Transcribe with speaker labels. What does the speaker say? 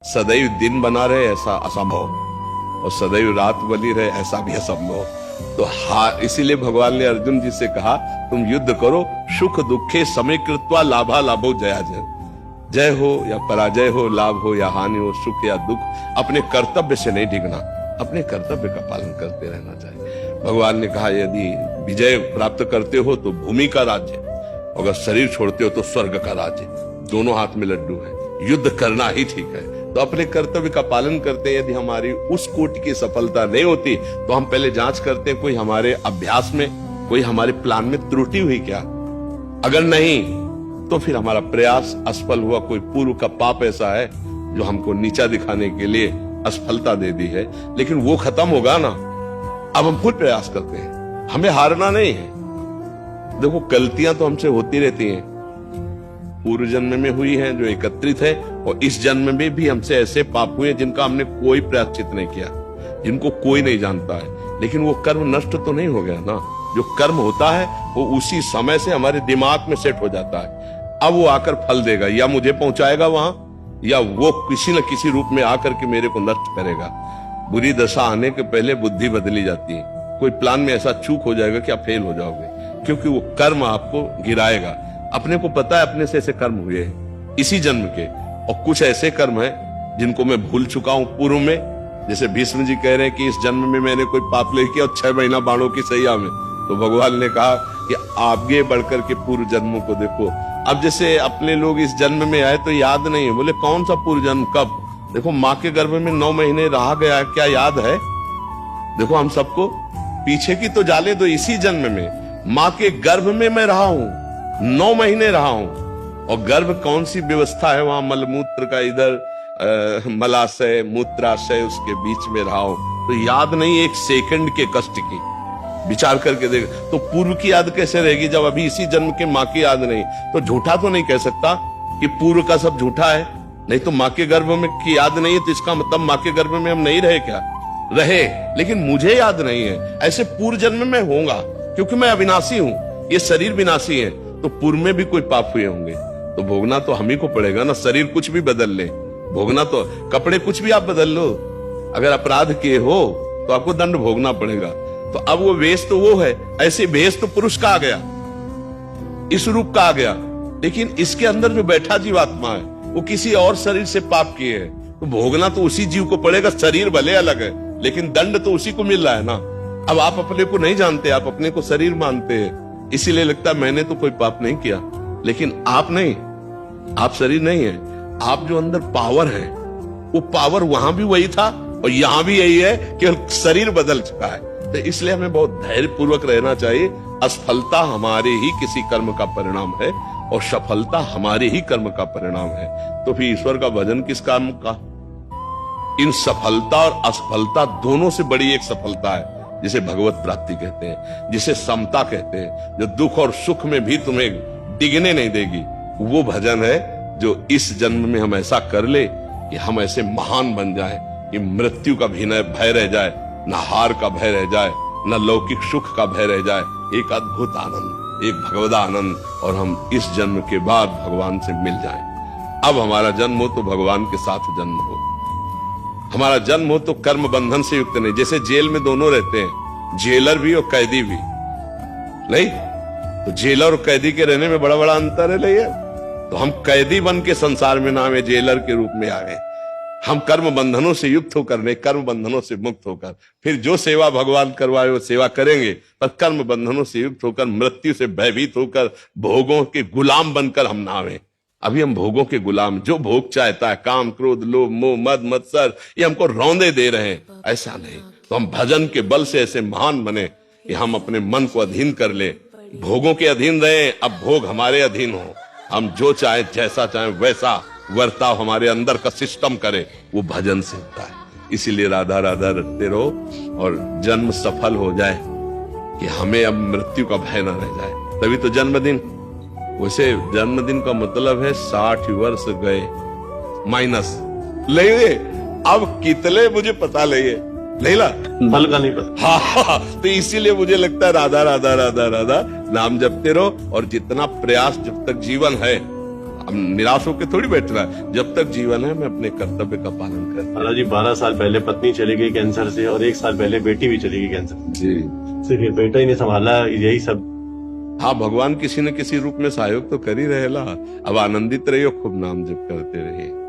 Speaker 1: सदैव दिन बना रहे ऐसा असंभव, और सदैव रात बनी रहे ऐसा भी असंभव। तो हार, इसीलिए भगवान ने अर्जुन जी से कहा तुम युद्ध करो, सुख दुखे समय कृत्वा लाभा लाभो जया जय। जय हो या पराजय हो, लाभ हो या हानि हो, सुख या दुख, अपने कर्तव्य से नहीं डिगना, अपने कर्तव्य का पालन करते रहना चाहिए। भगवान ने कहा यदि विजय प्राप्त करते हो तो भूमि का राज्य, अगर शरीर छोड़ते हो तो स्वर्ग का राज्य, दोनों हाथ में लड्डू है, युद्ध करना ही ठीक है। तो अपने कर्तव्य का पालन करते हैं। यदि हमारी उस कोटि की सफलता नहीं होती तो हम पहले जांच करते हैं कोई हमारे अभ्यास में, कोई हमारे प्लान में त्रुटि हुई क्या। अगर नहीं तो फिर हमारा प्रयास असफल हुआ, कोई पूर्व का पाप ऐसा है जो हमको नीचा दिखाने के लिए असफलता दे दी है, लेकिन वो खत्म होगा ना। अब हम खुद प्रयास करते हैं, हमें हारना नहीं है। देखो गलतियां तो हमसे होती रहती हैं, पूर्व जन्म में हुई हैं जो एकत्रित है, और इस जन्म में भी हमसे ऐसे पाप हुए जिनका हमने कोई प्रायश्चित नहीं किया, जिनको कोई नहीं जानता है, लेकिन वो कर्म नष्ट तो नहीं हो गया ना। जो कर्म होता है वो उसी समय से हमारे दिमाग में सेट हो जाता है। अब वो आकर फल देगा, या मुझे पहुंचाएगा वहां, या वो किसी न किसी रूप में आकर के मेरे को नष्ट करेगा। बुरी दशा आने के पहले बुद्धि बदली जाती है। कोई प्लान में ऐसा चूक हो जाएगा कि आप फेल हो जाओगे, क्योंकि वो कर्म आपको गिराएगा। अपने को पता है अपने से ऐसे कर्म हुए हैं इसी जन्म के, और कुछ ऐसे कर्म हैं जिनको मैं भूल चुका हूं पूर्व में। जैसे भीष्म जी कह रहे हैं कि इस जन्म में मैंने कोई पाप नहीं किया, और 6 महीना बाणों की सैया में। तो भगवान ने कहा कि आगे बढ़कर के पूर्व जन्मों को देखो। अब जैसे अपने लोग इस जन्म में आए तो याद नहीं है, बोले कौन सा पूर्व जन्म, कब? देखो माँ के गर्भ में 9 महीने रहा गया, क्या याद है? देखो हम सबको पीछे की तो जाले दो, इसी जन्म में माँ के गर्भ में मैं रहा हूं, 9 महीने रहा हूं। और गर्भ कौन सी व्यवस्था है वहां, मलमूत्र का इधर मलाशय मूत्राशय उसके बीच में रहा हूं। तो याद नहीं एक सेकंड के कष्ट की, विचार करके देख। तो पूर्व की याद कैसे रहेगी जब अभी इसी जन्म के माँ की याद नहीं? तो झूठा तो नहीं कह सकता कि पूर्व का सब झूठा है, नहीं तो माँ के गर्भ में की याद नहीं है तो इसका मतलब माँ के गर्भ में हम नहीं रहे क्या? रहे, लेकिन मुझे याद नहीं है। ऐसे पूर्व जन्म में होगा, क्योंकि मैं अविनाशी हूं, ये शरीर विनाशी है। तो पूर्व में भी कोई पाप हुए होंगे तो भोगना तो हम ही को पड़ेगा ना। शरीर कुछ भी बदल ले, भोगना तो, कपड़े कुछ भी आप बदल लो, अगर अपराध किए हो तो आपको दंड भोगना पड़ेगा। तो अब वो वेश तो वो है, ऐसे वेश तो पुरुष का आ गया, इस रूप का आ गया, लेकिन इसके अंदर जो बैठा जीवात्मा है वो किसी और शरीर से पाप किए है, तो भोगना तो उसी जीव को पड़ेगा। शरीर भले अलग है लेकिन दंड तो उसी को मिल रहा है ना। अब आप अपने को नहीं जानते, आप अपने को शरीर मानते हैं, इसीलिए लगता है मैंने तो कोई पाप नहीं किया, लेकिन आप नहीं, आप शरीर नहीं है। आप जो अंदर पावर है वो पावर वहां भी वही था और यहां भी यही है, केवल शरीर बदल चुका है। तो इसलिए हमें बहुत धैर्य पूर्वक रहना चाहिए। असफलता हमारे ही किसी कर्म का परिणाम है और सफलता हमारे ही कर्म का परिणाम है। तो फिर ईश्वर का भजन किस काम का? इन सफलता और असफलता दोनों से बड़ी एक सफलता है जिसे भगवत प्राप्ति कहते हैं, जिसे समता कहते हैं, जो दुख और सुख में भी तुम्हें डिगने नहीं देगी। वो भजन है जो इस जन्म में हम ऐसा कर ले कि हम ऐसे महान बन जाएं कि मृत्यु का भी न भय रह जाए, न हार का भय रह जाए, न लौकिक सुख का भय रह जाए। एक अद्भुत आनंद, एक भगवदा आनंद, और हम इस जन्म के बाद भगवान से मिल जाएं। अब हमारा जन्म हो तो भगवान के साथ जन्म हो, हमारा जन्म हो तो कर्म बंधन से युक्त नहीं। जैसे जेल में दोनों रहते हैं, जेलर भी और कैदी भी, नहीं तो जेलर और कैदी के रहने में बड़ा बड़ा अंतर है। नहीं, तो हम कैदी बन के संसार में ना आवे, जेलर के रूप में आवे। हम कर्म बंधनों से युक्त होकर नहीं, कर्म बंधनों से मुक्त होकर फिर जो सेवा भगवान करवाए वो सेवा करेंगे, पर कर्म बंधनों से युक्त होकर, मृत्यु से भयभीत होकर, भोगों के गुलाम बनकर हम ना आवे। अभी हम भोगों के गुलाम, जो भोग चाहता है, काम क्रोध लोभ मोह मद मत्सर, ये हमको रौंदे दे रहे हैं। ऐसा नहीं, तो हम भजन के बल से ऐसे महान बने कि हम अपने मन को अधीन कर ले। भोगों के अधीन रहे, अब भोग हमारे अधीन हो। हम जो चाहे, जैसा चाहे वैसा वर्ताव हमारे अंदर का सिस्टम करे, वो भजन से होता है। इसीलिए राधा राधा रटते रहो और जन्म सफल हो जाए कि हमें अब मृत्यु का भय न रह जाए। तभी तो जन्मदिन, वैसे जन्मदिन का मतलब है 60 वर्ष गए माइनस। ले अब कितने मुझे पता नहीं ला
Speaker 2: फल का नहीं पता।
Speaker 1: हाँ, तो इसीलिए मुझे लगता है राधा राधा राधा राधा नाम जपते रहो, और जितना प्रयास जब तक जीवन है अब निराश होकर थोड़ी बैठना है, जब तक जीवन है मैं अपने कर्तव्य का पालन कर।
Speaker 2: महाराज जी 12 साल पहले पत्नी चली गई कैंसर से और 1 साल पहले बेटी भी चली गई कैंसर
Speaker 1: जी।
Speaker 2: सिर्फ ये बेटा ही नहीं संभाला, यही सब।
Speaker 1: हाँ, भगवान किसी न किसी रूप में सहयोग तो कर ही रहेला। अब आनंदित रहियो, खूब नाम जप करते रहिए।